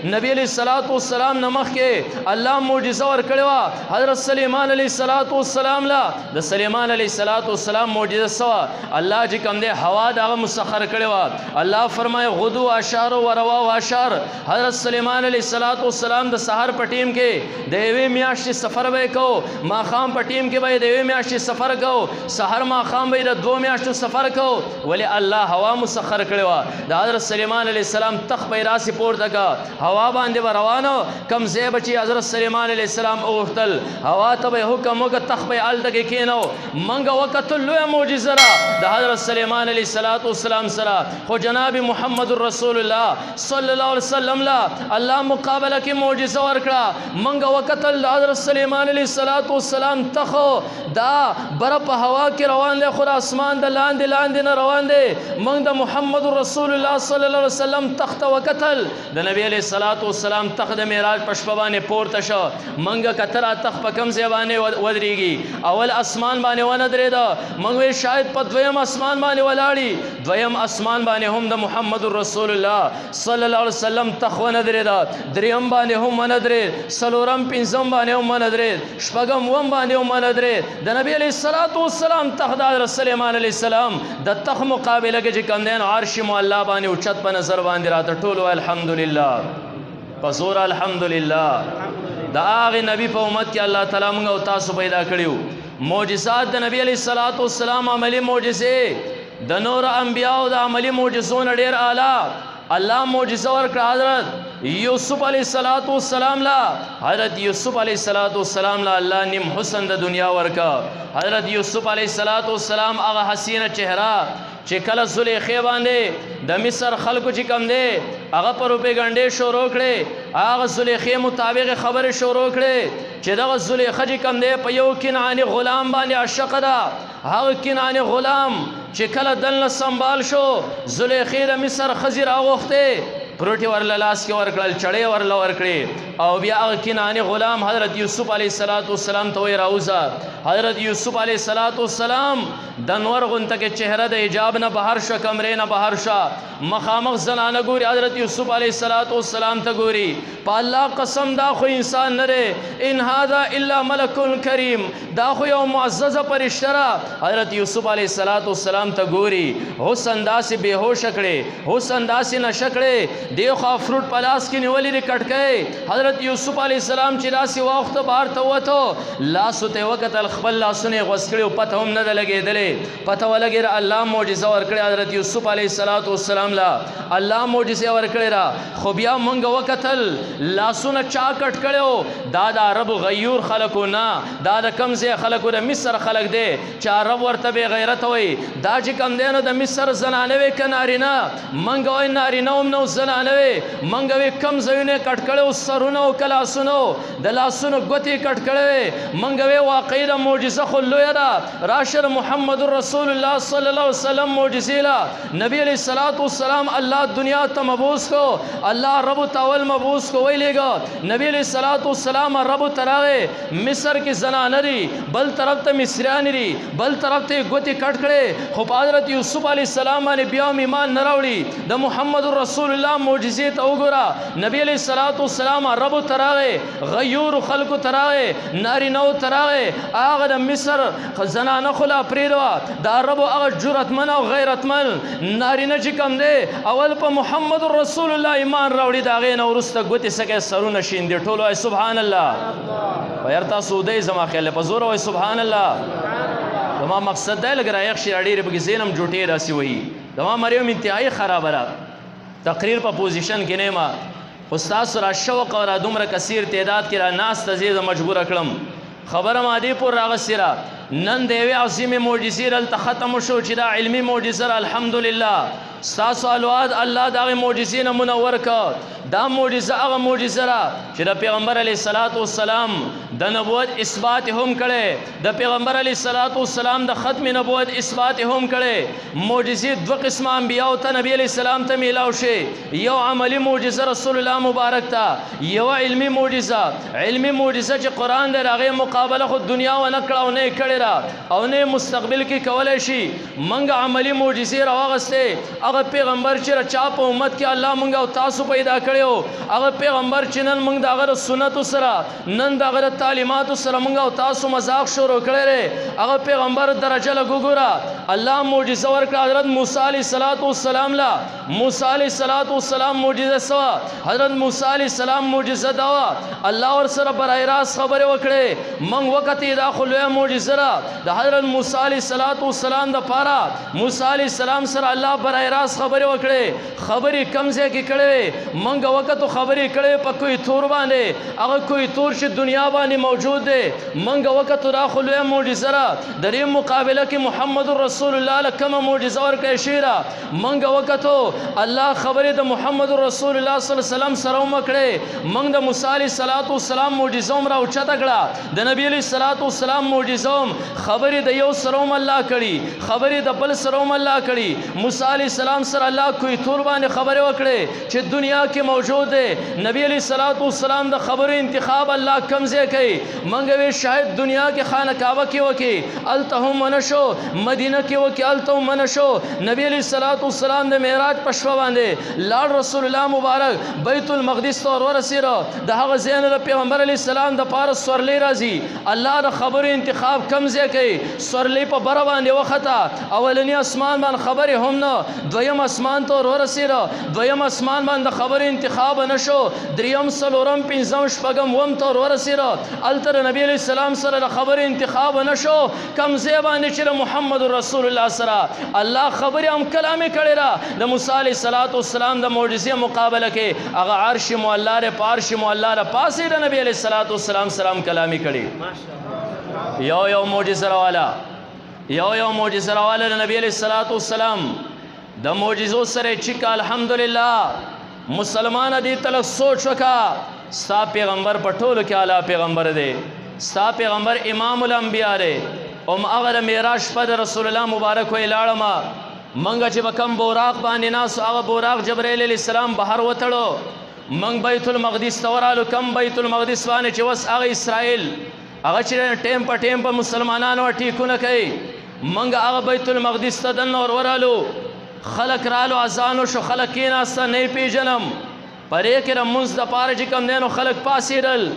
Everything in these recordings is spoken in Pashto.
نبی علیہ الصلوۃ والسلام نمخ کې الله معجزه ورکړې وه حضرت سلیمان علیہ الصلوۃ والسلام لا د سلیمان علیہ الصلوۃ والسلام معجزه سوا الله چې کوم دی هوا دغه مسخر کړې وه الله فرمایي غدو اشار و روا و اشار حضرت سلیمان علیہ الصلوۃ والسلام د سحر په ټیم کې د یوې میاشتې سفر به کو ماخام په ټیم کې به د یوې میاشتې سفر کو سحر ماخام به د 2 میاشتو سفر کو ولی الله هوا مسخر کړې وه د حضرت سلیمان علیہ السلام تخ په راسي پورته کا هوا باندې روانو کم ځای بچي حضرت سلیمان علیہ السلام اوختل هوا ته به حکم وکړ تخ په ال تک کینو منګه وکړه لوی معجزه را د حضرت سلیمان علیہ السلام سره خو جناب محمد رسول الله صلی الله علیه وسلم لا الله مقابله کې معجزه ورکړه منګه وکړه د حضرت سلیمان علیہ السلام تخو دا بر په هوا کې روان دی خو اسمان د لاندې نه روان دی موږ د محمد رسول الله صلی الله علیه وسلم تخت وکتل د نبی علیہ الصلوۃ والسلام تخت د معراج په شپه باندې پورته شو منګه کتره تخت په کم ځای باندې ودرېږي اول اسمان باندې ونه درېده موږ شاید په دویم اسمان باندې ولاړی دویم اسمان باندې هم د محمد رسول الله صلی الله علیه وسلم تخت ونه درېده دریم باندې هم ونه درېد څلورم پنځم باندې هم ونه درېد شپږم وم باندې هم ونه درېد د نبی علیہ الصلوۃ والسلام تخت د حضرت سلیمان علیہ السلام د تخت مقابله کې چې کوم دی عرش مولا باندې اوچت په نظر باندې راته ټول الحمدلله پزور الحمدلله د هغه نبی په امت کې الله تعالی موږ او تاسو پیدا کړیو معجزات د نبی علیہ الصلوۃ والسلام عملی معجزې د نور انبیاء او د عملی معجزون ډیر اعلی الله معجزه ورکړه حضرت یوسف علیہ الصلوۃ والسلام لا حضرت یوسف علیہ الصلوۃ والسلام لا الله نیم حسن د دنیا ورکا حضرت یوسف علیہ الصلوۃ والسلام هغه حسینه چهره چې کله زلیخې باندې د مصر خلکو چې کم دی هغه پروپیګنډې شروع کړې هغه زلیخې مطابق خبرې شروع کړې چې دغه زلیخه چې کم دی په یو کنعاني غلام باندې عاشق ده هغه کنعاني غلام چې کله دلنه سنبال شو زلیخې د مصر ښځې راغوښتې پروټي ورله لاس کې ورکړل چړې ورله ورکړې او بیا هغه کنعاني غلام حضرت یوسف علیہ الصلوۃ والسلام ته وی راوځه حضرت یوسف علیہ الصلوۃ والسلام د نور غونته کې چهره د حجاب نه بهر شو کمرې نه بهر شو مخامخ زنانه ګوري حضرت یوسف علیہ الصلوۃ والسلام ته ګوري په الله قسم دا خو انسان نه دی ان هذا الا ملک کریم دا خو یو معززه فرشته را حضرت یوسف علیہ الصلوۃ والسلام ته ګوري حسن داسې بهوش کړي حسن داسې نشه کړي دیخوا فروټ پلاس کې نیولې د کټکې حضرت یوسف علیہ السلام چې داسې وخت بهر ته وته لاسو ته وکتل خپل لاسونه غوس کړي او پته هم نه ده لګېدلې پته ولګېده الله معجزه ورکړې حضرت یوسف علیہ الصلوۃ والسلام لا الله معجزه ورکړې را خو بیا مونږ وکتل لاسونه چا کټ کړو دا د عرب غیور خلکو نه دا د کم ځای خلکو د مصر خلک دی چې عرب ورته بې غیرت وایي دا چې کم دی نو د مصر زنانه وې که نارینه مونږ وایي نارینه هم نه زنانه وې مونږ وې کم ځایونه کټ کړی سرونه او کلاسونه د لاسونو ګوتې کټ کړی مونږ وې واقعي د معجزه خو لویه ده راشه محمد رسول الله صلی الله علیه وسلم معجزې له نبی علیہ الصلوۃ والسلام الله دنیا ته مبعوث کو الله رب تاول مبعوث کو ویلېږه نبی علیہ الصلوۃ والسلام رب تراغه مصر کې زنانه دي بل طرف ته مصریان دي بل طرف ته ګوتې کټ کړي خو حضرت یوسف علیہ السلام باندې بیا ایمان نه راوړي د محمد رسول الله معجزې ته وګوره نبی علیہ الصلوۃ والسلام رب تراغه غیور خلق تراغه نارینه تراغه هغه د مصر زنانه خلا پریدوا دا رب هغه جرأتمن او غیرتمن نارینه چې کم دی اول په محمد رسول الله ایمان راوړي دا غي نو ورسته ګوتې سکه سرونه شیندې ټولو ای سبحان الله ويرتا سودای زما خیال په زور وای سبحان الله زما مقصد دی لګ را یخ شي اړیر به زینم جوټی راسي وای زما مریم انتهایی خراب را تقریر په پوزیشن کې نه ما استاد سره شوق او دومره کثیر تعداد کې را ناس تزیز مجبور کړم خبره مادي پور راغسیرا نن دیوی عظیم معجزې رل ختم شو چې دا علمی معجزه الحمدلله تاسو الواد الله دا معجزې نه منور کړ دا معجزه هغه معجزه را چې د پیغمبر علیه الصلاۃ والسلام د نبوت اثبات هم کړي د پیغمبر علیه الصلاۃ والسلام د ختم نبوت اثبات هم کړي معجزې دوه قسمه انبیاء او ته نبی علیه السلام ته میلاو شي یو عملی معجزه رسول الله مبارک ته یو علمی معجزه چې قران د هغه مقابله خو دنیا و نه کړو نه کړي او نه مستقبل کې کولای شي منګ عملی معجزې راوغسته هغه پیغمبر چې چا په امت کې الله مونږ او تاسو پیدا کړو هغه پیغمبر چې نن مونږ د هغه سنت سره نن د هغه تعلیمات سره مونږ او تاسو مذاق شروع کړی هغه پیغمبر درجه لګوګورا الله معجزه ورکړه حضرت موسی علیه السلام لا موسی علیه السلام معجزه سوا حضرت موسی علیه السلام معجزه دا الله ور سره برای راست خبره وکړي مونږ وخت دا خلوه معجزه را د حضرت موسی علیه السلام د پاره موسی علیه السلام سره الله برای راست خبره وکړي خبرې کمزې کې کړي مونږ وخت خبرې کړي په کوئی تور باندې هغه کوئی تور چې دنیا باندې موجود دی مونږ وخت را خلوه معجزه را د دې مقابله کې محمد رسول الله لکه معجزه ورکړي شیرا مونږ وخت الله خبره د محمد رسول الله صلی الله علیه وسلم سره وکړي مونږ د موسی علیه السلام معجزه را اوچته کړه د نبی علیه السلام معجزه خبره د یو سره الله کړي خبره د بل سره الله کړي موسی علیه السلام سره الله کوئی تور باندې خبره وکړي چې دنیا کې موجود دی نبی علیه السلام د خبرو انتخاب الله کمزې کوي مونږ وی شاید دنیا کې خانه کعبه کې وکي الته منشو مدینه کې وکي الته منشو نبی علیه السلام د معراج پښو باندې لاړ رسول الله مبارک بیت المقدس ته ورسېره د هغه ځای نه پیغمبر علیه السلام د پاره سورلی راځي الله د خبرو انتخاب کمزې کوي سورلی په بره باندې وخته اولنی اسمان باندې خبرې هم نه دویم اسمان ته ورسېره دویم اسمان باندې خبرې انتخاب نشو دریم څلورم پنځم شپږم وم ته ورسېره هلته د نبی علیه السلام سره د خبرې انتخاب نشو کمزې باندې چې محمد رسول الله سره الله خبرې هم کلامې کړې را د موسی علیه السلام د معجزې مقابله کې هغه عرش مولا ر پارش مولا ر پاسې د نبی علیه السلام سلام کلامي کړي یو معجزه والا یو معجزه والا د نبی علیه السلام د معجزو سره چې الحمدلله مسلمان دې تل سوچ وکا ستا پیغمبر په ټولو کې اعلی پیغمبر دی ستا پیغمبر امام الانبیاء دی هغه د معراج په رسول الله مبارک وی لاړم منګه چې بکم بوراق باندې ناس هغه بوراق جبرائیل علیه السلام بهر وتړو منګ بیت المقدس تورالو کم بیت المقدس باندې چې وس هغه اسرائیل هغه چې ټیم په ټیم په مسلمانانو ټیکونه کوي منګ هغه بیت المقدس ته دنه ورالو خلق رالو اذانو شو خلق کیناسته نه پیژنم پرې کې رمز د پاره چې کم دینو خلق پاسېدل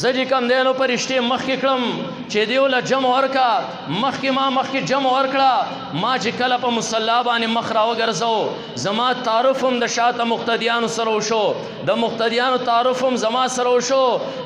زجی کم دینو پرشتي مخکې کړم چې دیو له جمع ورکا مخکې جمع ورکړه ما چې کله په مصلا باندې مخ را وګرځو زما تعارف هم د شاته مقتدیانو سره وشو د مقتدیانو تعارف هم زما سره وشو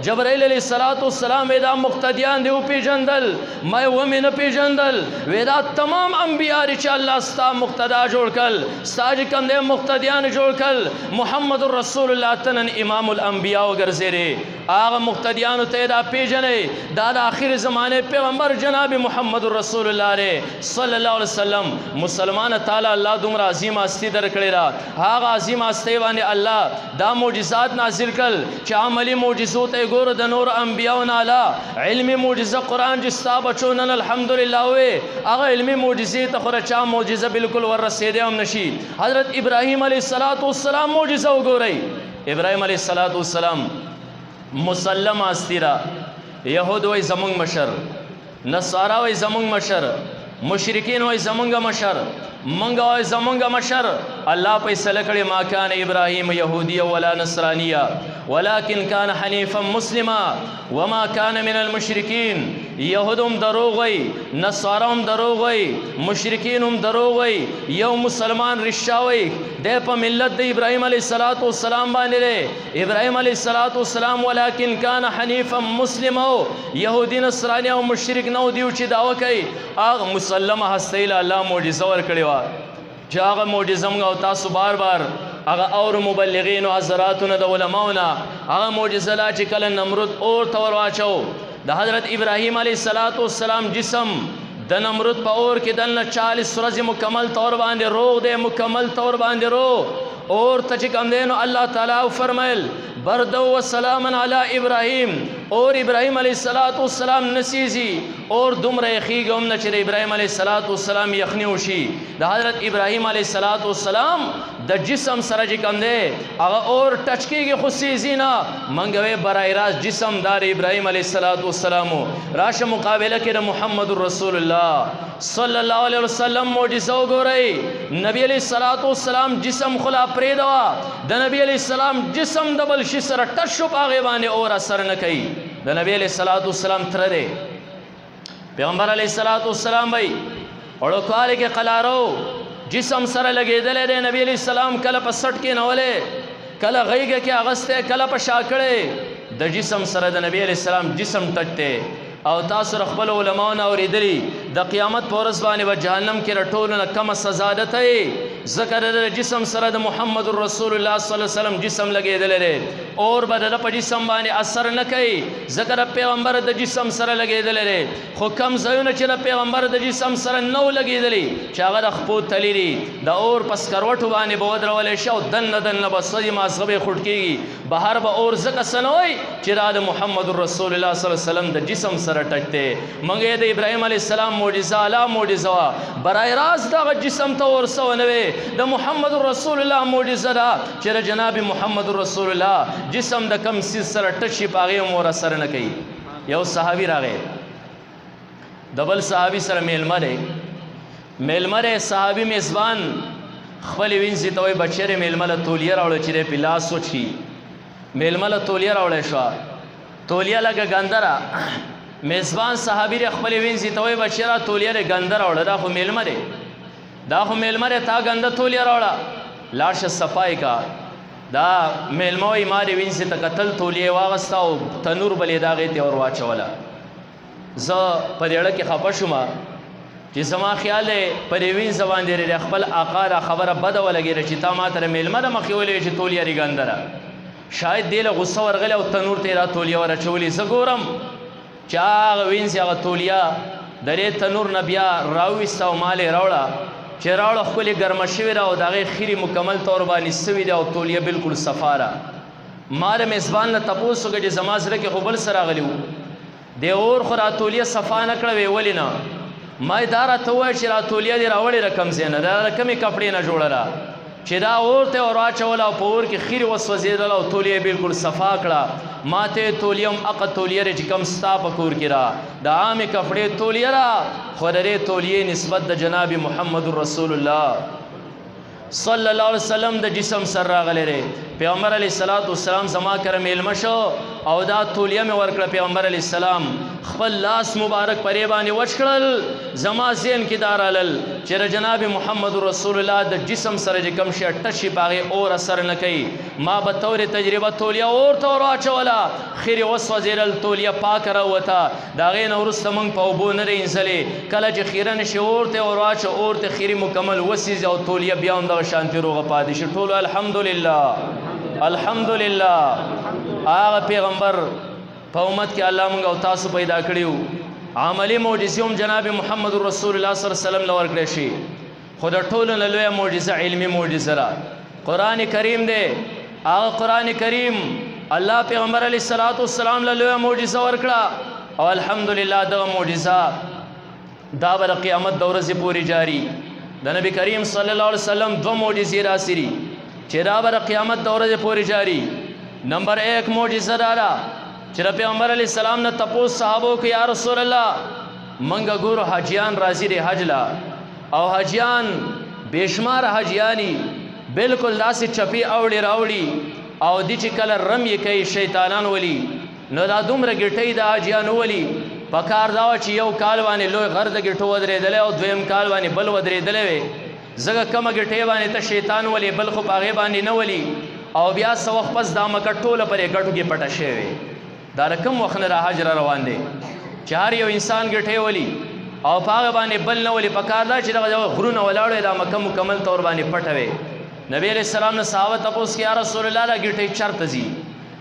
جبرائیل علیه السلام دا مقتدیان دی پیژندل ما ومه نه پیژندل ودا تمام انبیاء چې الله ستا مقتدا جوړ کړ ستا چې کم دی مقتدیان جوړ کړ محمد رسول الله تنن امام الانبیاء وګرځېره هغه مقتدیانو ته دا پیژنې دا د آخر زمانه پیغمبر جناب محمد رسول الله ری صلی الله علیه وسلم مسلمان تعالی الله دومره عظیم هستی درکړی را هغه عظیم هستی باندې الله دا معجزات نازل کړل چې عملی معجزو ته ګور د نور انبیاء نه اعلی علمی معجزه قران چې ستا بچو نن الحمدلله وې هغه علمی معجزې ته خو چا معجزه بالکل ور رسیدې هم نشي حضرت ابراهیم علیه السلام معجزه وګورئ ابراهیم علیه السلام مسلم استیرا یهود وای زمونږ مشر نصارا وای زمونږ مشر مشرکین وای زمونږ مشر منګ وای زمونږ مشر الله فیصله کړي ما کان ابراهیم یهودی ولا نصرانیه ولكن كان حنيفا مسلما وما كان من المشركين يهودهم دروغ وي نصارهم دروغ وي مشرکینهم دروغ وي یو مسلمان رشاوي د په ملت د ابراهيم عليه السلام باندې ابراهيم عليه السلام ولكن كان حنيفا مسلما يهودي نصراني او مشرک نو دیو چې داوا کوي هغه مسلمه هستیل الله معجزه ور کړی و چې هغه معجزه موږ تاسو بار بار هغه اور مبلغین او حضراتونه د علماونه هغه معجزه لا چې کله نمرود اور تور واچو د حضرت ابراهیم علیه السلام جسم د نمرود په اور کې دلته 40 ورځې مکمل تور باندې روغ دی مکمل تور باندې روغ اور ته چې کوم دینو الله تعالی فرمایل برد و سلام علی ابراهیم اور ابراهیم علیه السلام نسیزی اور دومره یخیږم نه چې ابراهیم علیه السلام یخنی وشي د حضرت ابراهیم علیه السلام د جسم سره چې کوم دی هغه اور ټچ کیږي خو سیزی نه منګوي برای راست جسم دار ابراهیم علیه السلام راشه مقابله کې د محمد رسول الله صلی الله علیه وسلم معجزه وګورئ نبی علیہ الصلوۃ والسلام جسم خلا پرې دوا د نبی علیہ السلام جسم د بل شي سره ټچ شو هغه باندې اور اثر نه کوي د نبی علیہ الصلوۃ والسلام تر دی پیغمبر علیہ الصلوۃ والسلام وای اورو کال کې قلارو جسم سره لګیدل دی نبی علیہ السلام کله په سټ کې نولې کله غیګه کې اغسته کله په شاکړې د جسم سره د نبی علیہ السلام جسم ټټه او تاسو خپل علماء نه اوریدلی د قیامت پر ورځ باندې به جهنم کې رټول نه کم سزا ده ذکر د جسم سره د محمد رسول الله صلی الله علیه وسلم جسم لګیدل لري اور به د جسم باندې اثر نه کوي ذکر پیغمبر د جسم سره لګیدل لري خو کم ځایونه چې د پیغمبر د جسم سره نو لګیدلی چې هغه د خپو تلیری د اور پس کروټو باندې به ودرولې شو دن بسوي ماسغه خټ کیږي بهر به اور زکه سنوي چې را د محمد رسول الله صلی الله علیه وسلم د جسم سره ټټه منګه د ابراهيم عليه السلام معجزه اعلی معجزه وا برای راز دا جسم ته ورسو نه وي د محمد رسول الله معجزه دا چې جناب محمد رسول الله جسم د کم سیس سره ټشي پاغه مور سره نه کوي یو صحابي راغی دبل صحابي سره میلمره صحابي میزبان خپل وینځي ته وي بچره میلمله تولیه راوړل چې په لاس سوچي میلمله تولیه راوړل شو تولیه لګه ګندره میزبان صحابي خپل وینځي ته وي بچره تولیه له ګندره راوړل دا خو میلمره تا ګنده تولیه راوړه لاشه صفای کا دا میلموي ماري وینځي ته قتل تولیه واغستا او تنور بلې داغه ته اور واچوله ز په دېړه کې خپه شوم چې زما خیال په دې وین زبان دی خپل آقا را خبره بده ولګي چې تا ما ته میلمه د مخې ولې چې تولیه ری ګندره شاید دې له غصه ورغله او تنور ته را تولیه ورچولې زه ګورم چا وینځي هغه تولیه درې تنور نه بیا راوېسته او مالې راوړه چې راوړه ښکلې ګرمه شوې ده او د هغې خیرې مکمل طور باندې سوي ده او تولیه بلکل صفا ده ما د میزبان نه تپوس وکړه چې زما زړه کې خو بل څه راغلي وو دې اور خو را تولیه صفا نه کړه وې ولې نه ما یې دا راته وویل چې را تولیه دې راوړې ده کم ځای نه دا د کمې کپړې نه جوړه ده چې دا اور ته ور واچوله او په اور کې خیرې وسوځېدله او تولیه بلکل صفا کړه ما ته تولیه هم هغه تولیه چې کم ستا په کور کې را د عامې کپړې تولیه را خو د دې تولیې نسبت د جناب محمد رسول الله صلی الله علیه وسلم د جسم سر راغلی دی پیغمبر علیه الصلاۃ والسلام زما کره میلمه شو او دا تولیه مې ورکړه پیغمبر علیه السلام خپل لاس مبارک پرې باندې وچ کړل زما ذهن کې دا رالل چې جناب محمد رسول الله د جسم سره چې کوم شی ټچ شي پاغې اور اثر نه کوي ما به طور تجربه تولیه اور ته واچوله خیرې وسوځېدل تولیه پاکه راوته د هغې نه وروسته موږ په اوبو نه رینځلې کله چې خیره نه شي اور ته ور واچو اور ته خیرې مکمل وسیځي او تولیه بیا هم دغه شانتي روغه پاتې شي ټولو الحمدلله هغه پیغمبر په امت کې الله موږ او تاسو پیدا کړیو عملی معجزې هم جناب محمد رسول الله صلی الله علیه وسلم لور کړی شي خو د ټولو نه لویه معجزه علمي معجزه را قرآن کریم دی هغه قرآن کریم الله پیغمبر علیه الصلاۃ والسلام له لویه معجزه ورکړه او الحمدلله دغه معجزه دا به د قیامت د ورځې پورې جاری د نبی کریم صلی الله علیه وسلم دوه معجزې راسري چې دا به د قیامت د ورځې پورې جاری نمبر 1 معجزه دا ده چې د پیغمبر علیه السلام نه تپوس صحابو کې یا رسول الله منګه ګورو حاجیان راځي د حج لا او حاجیان بشمار حاجیانی بالکل داسې چپی اوړي راوړي او د چې کله رم یې کوي شیطانان ولي نو دا دومره ګټۍ د حاجیان ولي پکار دا چې یو کال باندې لوی غر د ګټو ودرېدلی او دویم کال باندې بل ودرېدلی وي زګه کمه ګټۍ باندې ته شیطان ولي بل خو په هغې باندې نه ولي او بیا څه وخت پس دا مکه ټوله پرې ګټو کې پټه شوې دا رقم وخت نه را حج را روان دی چې هر یو انسان ګټې ولي او په هغه باندې بل نه ولي پکار دا چې دغه غرونه ولاړ دا مکه مکمل طور باندې پټه وي نبی علیہ السلام نه صحابه تپوس کې یا رسول الله دا ګټې چرته ځي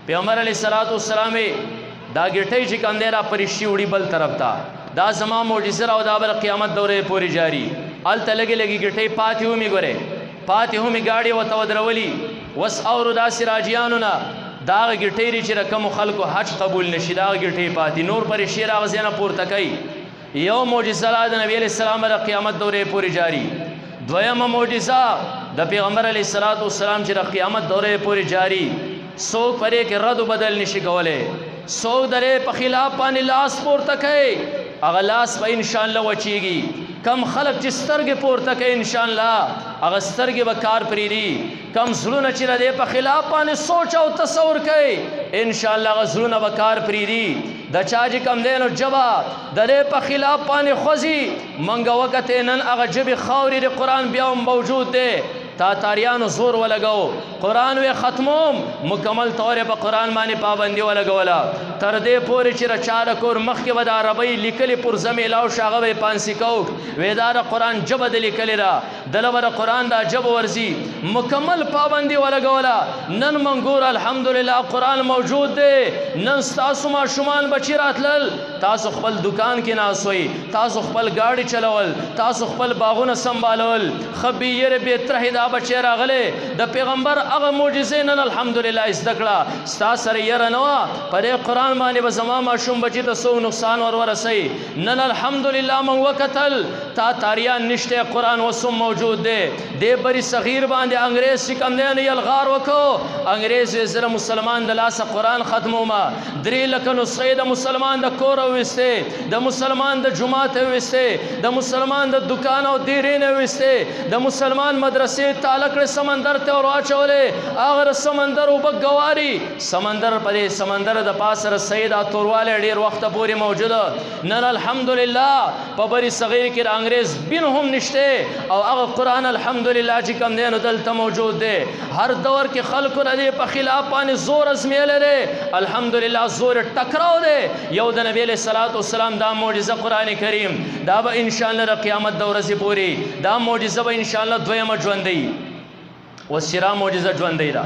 پیغمبر علیه الصلاۃ والسلام دا ګټې چې کوم دی را پرشي وړي بل طرف ته دا زما معجزه او دا بل قیامت دورې پورې جاری هلته لګې لګې ګټې پاتې همې ګورې پاتې همې گاڑی ورته ودرولي وس اورو داسې راجیانو نه دا هغه ګټې چې د کومو خلکو حج قبول نشي دا هغه ګټې پاتې نور پرشي راغځي نه پورته کوي یو معجزه د نبی علیہ السلام د قیامت دورې پورې جاری دویمه معجزه د پیغمبر علیه الصلاۃ والسلام چې د قیامت دورې پورې جاری څوک پرې کې رد بدل نشي کولی څوک درې په خلاف باندې لاس پورته کوي هغه لاس به انشاءالله وچیږي کم خلق چې سترګې پورته کوي ان شاء الله هغه سترګې به کار پرېږدي. کم زړونه چې د دې په خلاف باندې سوچ او تصور کوي ان شاء الله هغه زړونه به کار پرېږدي. د چا چې کم دی نو ژبه د دې په خلاف باندې خوځي. موږ وکتې نن هغه ژبې خاورې د قرآن بیا هم موجود دی. تاتاریانو زور ولګو قرآن وی ختموم مکمل طور په قرآن باندې پابندي ولګوله تر دې پورې چې رچاره کور مخکې به د عربۍ لیکلې پرزه میلاو شو هغه به یې پانسي کوک وی دا د قرآن ژبه د لیکلې ده دله به د قرآن دا ژبه ورځي مکمل پابندي ولګوله. نن منګور الحمدلله قرآن موجود دی. نن ستاسو ماشومان بچي راتلل تاسو خپل دکان کې ناسوئ تاسو خپل ګاډي چلول تاسو خپل باغونه سنبالول خبیر بهتره دا بچی راغلی د پیغمبر هغه معجزې نن الحمدلله زده کړه ستا سره یره نه وه په دې قرآن باندې به زما ماشوم بچي ته څوک نقصان ورسوي. نن الحمدلله موږ وکتل تا تاریان نشته قرآن اوس هم موجود دی. دې بری صغیر باندې انګریز چې کوم دی نو یلغار وکړو انګریز وی زه مسلمان د لاسه قرآن ختمومه 3 لکه نسخې د مسلمان د کوره ویستې د مسلمان د جومات ویستې د مسلمان د دکان او دیرې نه ویستې د مسلمان مدرسې تالکړې سمندر ته ور واچولې هغه سمندر اوبه ګواري سمندر په دې سمندر د پاسه رسۍ دا توروالی ډېر وخته پورې موجوده. نن الحمدلله په بری صغیر کې د انګریز بین هم نشته او هغه قرآن الحمدلله چې کوم دی نو دلته موجود دی. هر دور کې خلکو د دې په خلاف باندې زور ازمیلی دی الحمدلله زور ټکراو دی. یو د نبی علیه الصلاة والسلام دا معجزه قرآن کریم دا به انشاءالله د قیامت د ورځې پورې دا معجزه به انشاءالله دویمه ژوندی اوس چې را معجزه ژوندی ده.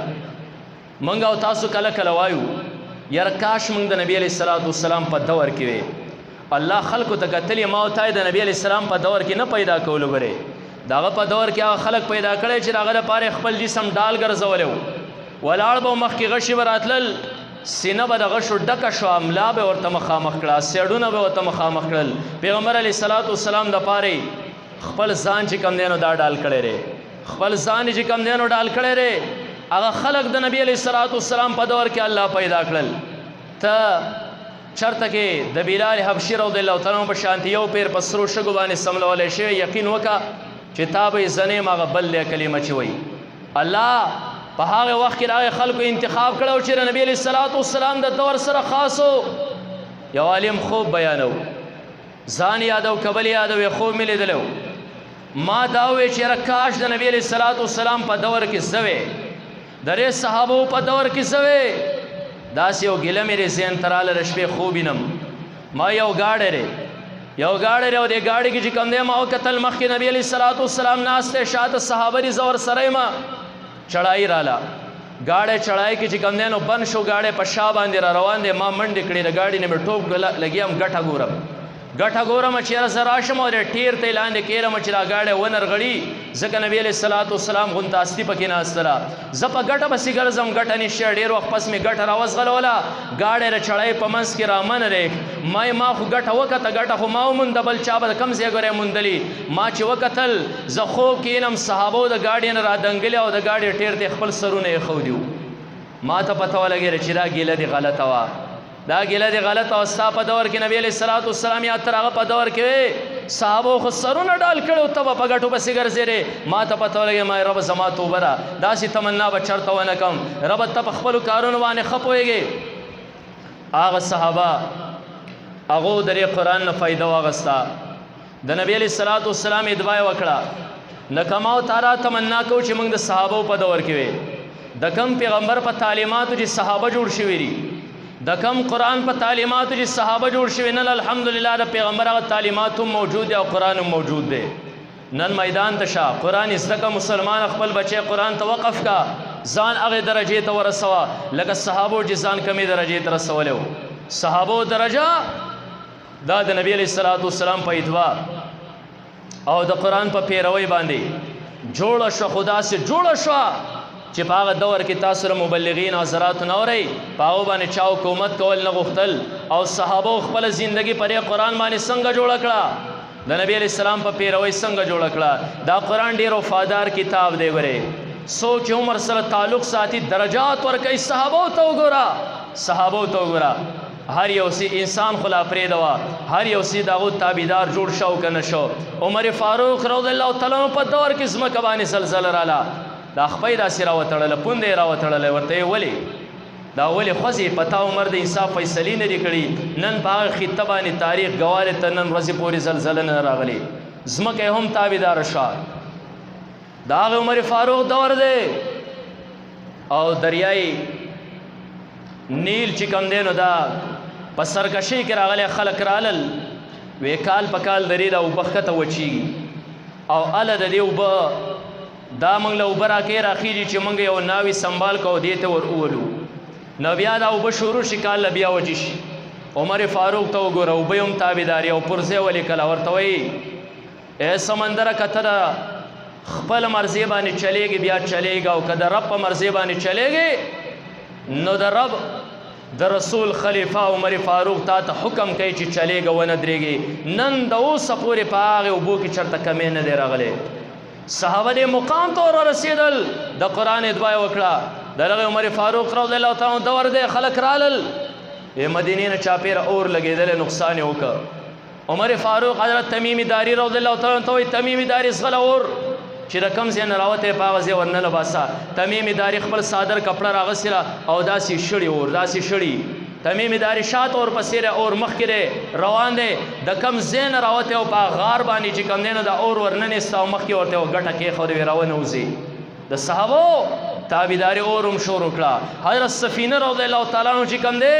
موږ او تاسو کله کله وایو یاره کاش موږ د نبی علیه الصلاة والسلام په دور کې وی الله خلکو ته کتلې ما او تا د نبی علیه السلام په دور کې نه پیدا کولو برې د هغه په دور کې هغه خلک پیدا کړی چې د هغه لپاره خپل جسم ډال ګرځولی و ولاړ به مخکې غشي به راتلل سینه به د غشو ډکه شوه ملا به ورته مخامخ کړه سیډونه به ورته مخامخ کړل. پیغمبر علیه الصلاة والسلام دپاره خپل ځان چې کوم دی نو دا ډال کړی دی خپل ځان چې کوم دی نو ډال کړی دی. هغه خلق د نبی علیه الصلاة والسلام په دور کې الله پیدا کړل. ته چرته کې د بلال حبشي رضی الله تعالی عنه په شانتي یو پیر په سرو شګو باندې سملولی شوی یقین وکړه چې تا به یې زنې هغه بل دی کلمه چې وایي. الله په هغه وخت کې د هغې خلکو انتخاب کړی چې د نبی علیه الصلاة والسلام د دور سره خاص و. یو عالم خوب بیانو ځان یادو کبل یادوي خوب مې لیدلی ما دا وی چې یاره کاش د نبی علیه الصلاة والسلام په دور کې زه وی د دې صحابو په دور کې زه وی داسې یو ګیله مې د ذهن ته راله د شپې خوب وینم ما یو ګاډی دی او دې ګاډي کې چې کوم دی ما وکتل مخکې نبی علیه الصلاة والسلام ناست دی شاته صحابه دي زه ورسره یم چړای راله ګاډی چړای کې چې کوم دی نو بند شو ګاډی په شا باندې را روان دی ما منډې کړې د ګاډي نه مې ټوپ لګیم ګټه ګورم چې یاره زه راشم او د ټیر ته یې لاندې کېرم چې دا ګاډی ونرغړي ځکه نبي علیه الصلاة والسلام غونته استي پکې ناستله زه په ګټه پسې ګرځم ګټه نشته ډېر وخت پس مې ګټه راوزغلوله ګاډی د چړی په منځ کې رامنه دی ما خو ګټه وکته ګټه خو ما ومونده بل چا به د کوم ځای ګورې موندلي ما چې وکتل زه خوب کې ینم صحابو د ګاډي نه رادنګلي او د ګاډي ټیر ته خپل سرونه ایښودي ما ته پته ولګېده چې دا ګیله دې غلطه وه دا ګیله دی غلط او ستا په دور کې نبی علیه الصلاة والسلام یا تر هغه په دور کې صحابو خو سرونه ډال کړي ته به په ګټو پسې ګرځېدې ما ته پته ولګېده ما رب زما توبه ده داسې تمنا به چېرته ونه کړم ربه ته په خپلو کارونو باندې ښه پوهېږې. هغه صحابه هغو د دې قرآن نه فایده واخسته د نبی علیه الصلاة والسلام ادعا یې وکړه لکه ما او تا را تمنا کوو چې موږ د صحابو په دور کې وې د کم پیغمبر په تعلیماتو چې صحابه جوړ شوي دي د کم قرآن په تعلیماتو چې صحابه جوړ شوي نن الحمدلله د پیغمبر هغه تعلیمات هم موجود دی او قرآن هم موجود دی. نن میدان ته شه قرآن زده که مسلمان خپل بچی قرآن ته وقف کا ځان هغې درجې ته ورسوه لکه صحابو چې ځان کمې درجې ته رسولی و. صحابو درجه دا د نبی علیه الصلاة والسلام په اتباع او د قرآن په پیروۍ باندې جوړه شوه خو داسې جوړه شوه چې په هغه دور کې تاسو له مبلغین حضراتو نه اورئ په هغو باندې چا حکومت کول نه غوښتل او صحابو خپله زندګي په دې قرآن باندې څنګه جوړه کړه د نبی علیه السلام په پیروۍ څنګه جوړه کړه. دا قرآن ډېر وفادار کتاب دی ګورې څوک چې عمر سره تعلق ساتي درجات ورکوي صحابو ته وګوره هر یو سی انسان خلا پریدوا هر یو سی داغو تابیدار جوړ شو کنه شو عمر فاروق رضی الله تعالی عنہ په دور کې زمکه باندې زلزلہ رااله دا خپې داسې راوتړله پوندې راوتړله ورته ولې دا ولې خوځې پتا عمر د انصاف فیصلې نه دي کړي نن په هغه خطه باندې تاریخ ګواله ته نن ورځې پورې زلزلہ نه راغلی زمکه هم تابیدار شو دا عمر فاروق دور دی او دریای نیل چې کوم دی نو دا په سرکشي کې راغلی خلک رالل وی کال په کال درې دا اوبه ښکته وچیږي او هله د دې اوبه دا موږ له اوبه راکې راخیږي چې موږ یو ناوې سنبال کوو دې ته ور وولو نو بیا دا اوبه شروع شي کال له بیا وچې شي عمر فاروق ته وګوره اوبه هم تابعداري او پرځې ولیکله ورته وایي ای سمندره که ته د خپل مرضی باندې چلیږي بیا چلیږي او که د رب په مرضی باندې چلیږي نو د رب د رسول خلیفہ عمر فاروق تا ته حکم کوي چې چلیږه ونه درېږي نن د اوسه پورې په هغې اوبو کې چېرته کمی نه دی راغلی صحابه دې مقام ته ورسېدل د قرآن ادعا یې وکړه د هغې عمر فاروق رضی الله تعالی عنه دور دی خلک رالل مدینې نه چاپېره اور لګېدلی نقصان یې وکړ عمر فاروق حضرت تمیم داری رضی الله تعالی عنه ته وایي تمیم داری زغله اور چې د کوم ځای نه راوتی په هغه ځای ورننه باسه تمیم داري خپل صادر کپړه راغستله او داسې شړي اور داسې شړي تمیم داري شاته ورپسې دی اور مخکې دی روان دی د کوم ځای نه راوتی او په غار باندې چې کوم دی نو دا اور ورننېسته او مخکې ورته یو ګټه کېښودې وې راونوځي د صحابو تابعداري اور هم شروع کړه حضرت سفینه رضی الله تعالی عنه چې کوم دی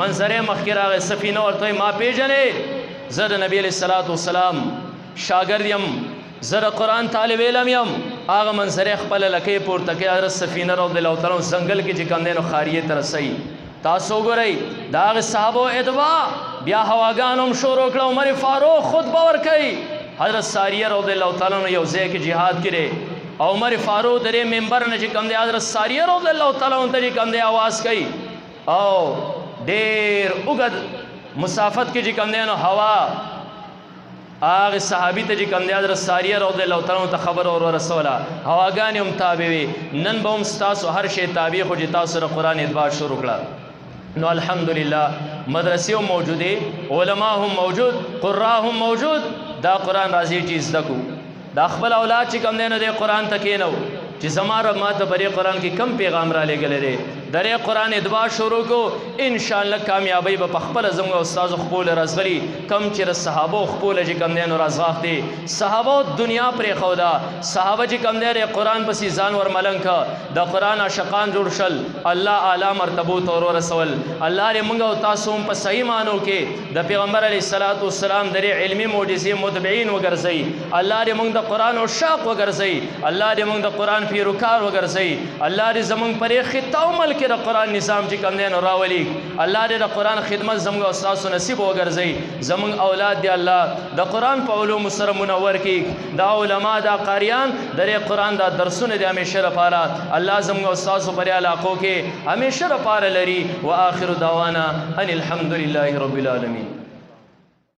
منظرې مخکې راغی سفینه ورته وایي ما پېژنې زه د نبي علیه الصلاة والسلام شاګرد یم زه د قرآن طالب علم یم هغه منظرې خپله لکۍ پورته کوي حضرت سفینه رضی الله تعالی عنه ځنګل کې چې کوم دی نو خاریې ته رسوي تاسو وګورئ د هغې صحابو ادعا بیا هواګانو هم شروع کړه عمر فاروق خطبه ورکوي حضرت ساریه رضی الله تعالی عنه یو ځای کې جهاد کړی او عمر فاروق د دې منبر نه چې کوم دی حضرت ساریه رضی الله تعالی عنه ته چې کوم دی اواز کوي او ډېر اوږد مسافت کې چې کوم دی نو هوا هغه صحابي ته چې کوم دی حضرت ساریه رضی الله تعالی عنه ته خبر ورسوله هواګانې هم تابع وي نن به هم ستاسو هر شی تابع خو چې تاسو د قرآن اتباع شروع کړه نو الحمدلله مدرسې هم موجودې علما هم موجود قرا هم موجود دا قرآن راځي چې زده کړو دا خپل اولاد چې کوم دی نو دی قرآن ته کښېنو چې زما رب ما ته برې قرآن کې کم پیغام را لېږلی دی درې قرآن اتباع شروع کو انشاءالله کامیابی به په خپله زموږ استادو خپوله رازغلي کم چې د صحابو خپوله چې کوم دی نو رازغاښتې صحابو دنیا پرېښوده صحابه چې کوم دی د قرآن پسې ځان ورملنګ که د قرآن عاشقان جوړ شل الله اعلی مرتبو ته ورسول الله دې موږ او تاسو هم په صحیح معنو کې د پیغمبر علیه الصلاة والسلام درې علمي معجزې متبعین وګرځوي الله دې موږ د قرآن عشاق وګرځوي الله دې موږ د قرآن پیروکار وګرځوي الله دې زموږ پرې خطه عمل کې د قرآن نظام چې کوم دی نو راولي الله دې د قرآن خدمت زموږ او ستاسو نصیب وګرځوي زموږ اولاد دې الله د قرآن په علومو سره منور کړي دا علما دا قاریان د قرآن دا درسونه دې همیشه لپاره الله زموږ او ستاسو پرې علاقو کې همیشه لپاره لري وآخر دعوانا ان الحمد لله رب العالمین